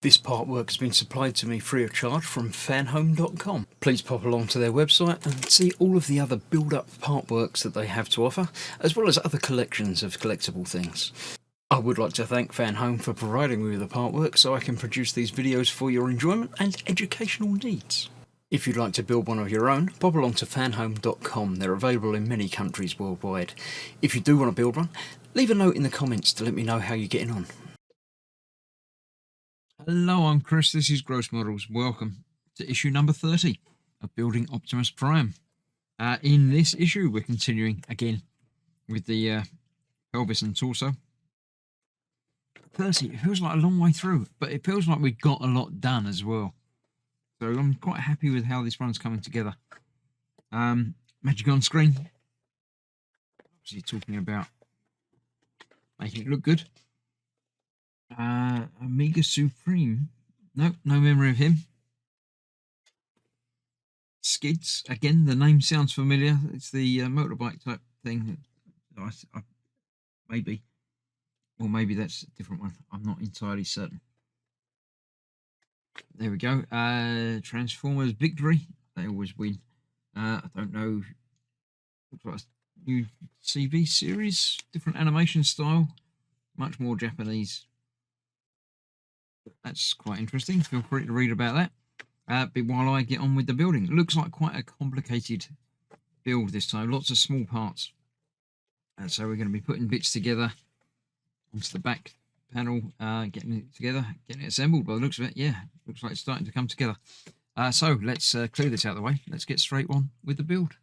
This artwork has been supplied to me free of charge from Fanhome.com. Please pop along to their website and see all of the other build-up artworks that they have to offer, as well as other collections of collectible things. I would like to thank Fanhome for providing me with the artwork so I can produce these videos for your enjoyment and educational needs. If you'd like to build one of your own, pop along to fanhome.com. They're available in many countries worldwide. If you do want to build one, leave a note in the comments to let me know how you're getting on. Hello, I'm Chris. This is Gross Models. Welcome to issue number 30 of Building Optimus Prime. In this issue, we're continuing again with the pelvis and torso. 30, it feels like a long way through, but it feels like we got a lot done as well. So I'm quite happy with how this one's coming together. Magic on screen. Obviously talking about making it look good. Amiga Supreme. Nope, no memory of him. Skids. Again, the name sounds familiar. It's the motorbike type thing. Maybe. Or maybe that's a different one. I'm not entirely certain. There we go. Transformers Victory. They always win. I don't know. Looks like a new CV series. Different animation style. Much more Japanese. That's quite interesting. Feel free to read about that. But while I get on with the building, it looks like quite a complicated build this time. Lots of small parts. So we're going to be putting bits together onto the back panel, getting it together, getting it assembled. By the looks of it, yeah, looks like it's starting to come together. So let's clear this out of the way. Let's get straight on with the build.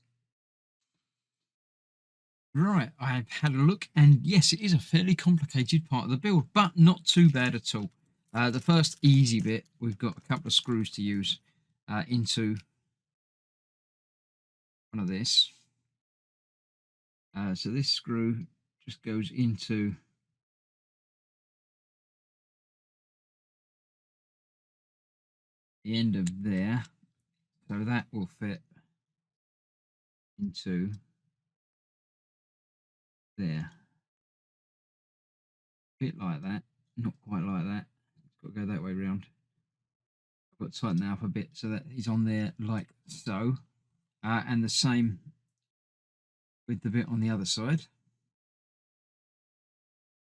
Right, I've had a look, and yes, it is a fairly complicated part of the build, but not too bad at all. The first easy bit, we've got a couple of screws to use into one of this. So this screw just goes into the end of there. So that will fit into there. A bit like that, not quite like that. It's got to go that way round. I've got to tighten that up a bit so that he's on there like so. And the same with the bit on the other side.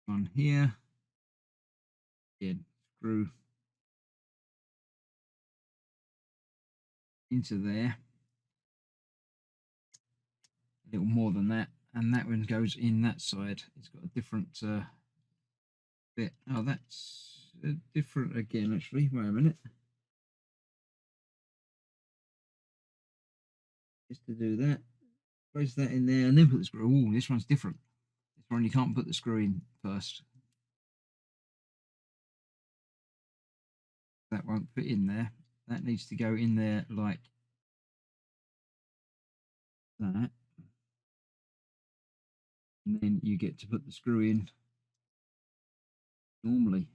On here. Again, screw into there. A little more than that. And that one goes in that side. It's got a different bit. Oh, that's different again, actually. Wait a minute. Just to do that. Place that in there and then put the screw. Oh, this one's different. This one you can't put the screw in first. That won't fit in there. That needs to go in there like that. And then you get to put the screw in normally.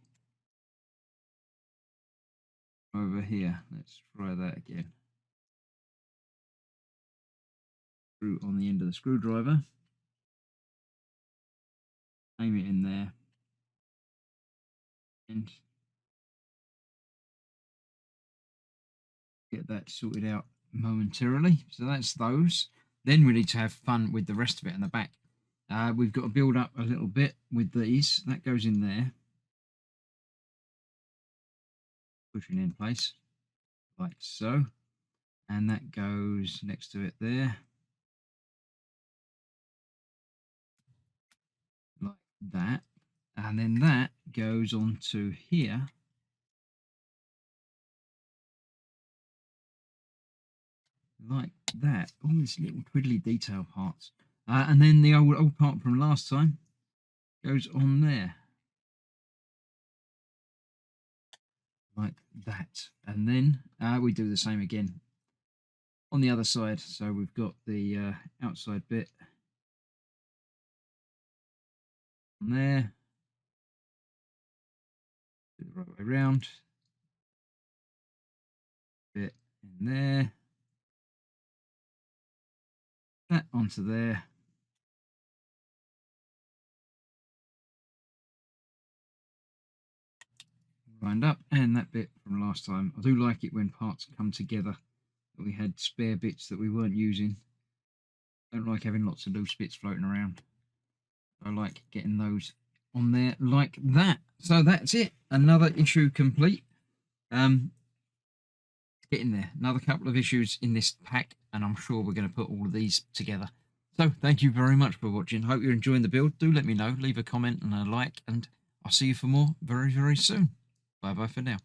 Over here. Let's try that again. Screw on the end of the screwdriver. Aim it in there. And get that sorted out momentarily. So that's those. Then we need to have fun with the rest of it in the back. We've got to build up a little bit with these. That goes in there. Pushing in place like so. And that goes next to it there. Like that. And then that goes onto here. Like that. All these little twiddly detail parts. And then the old part from last time goes on there. Like that. And then we do the same again on the other side. So we've got the outside bit on there. Do the right way around. Bit in there. That onto there. lined up, and that bit from last time. I do like it when parts come together, that we had spare bits that we weren't using. I don't like having lots of loose bits floating around. I like getting those on there like that. So that's it, another issue complete. Getting there, another couple of issues in this pack, and I'm sure we're going to put all of these together. So thank you very much for watching. Hope you're enjoying the build. Do let me know, leave a comment and a like, and I'll see you for more very, very soon. Bye bye for now.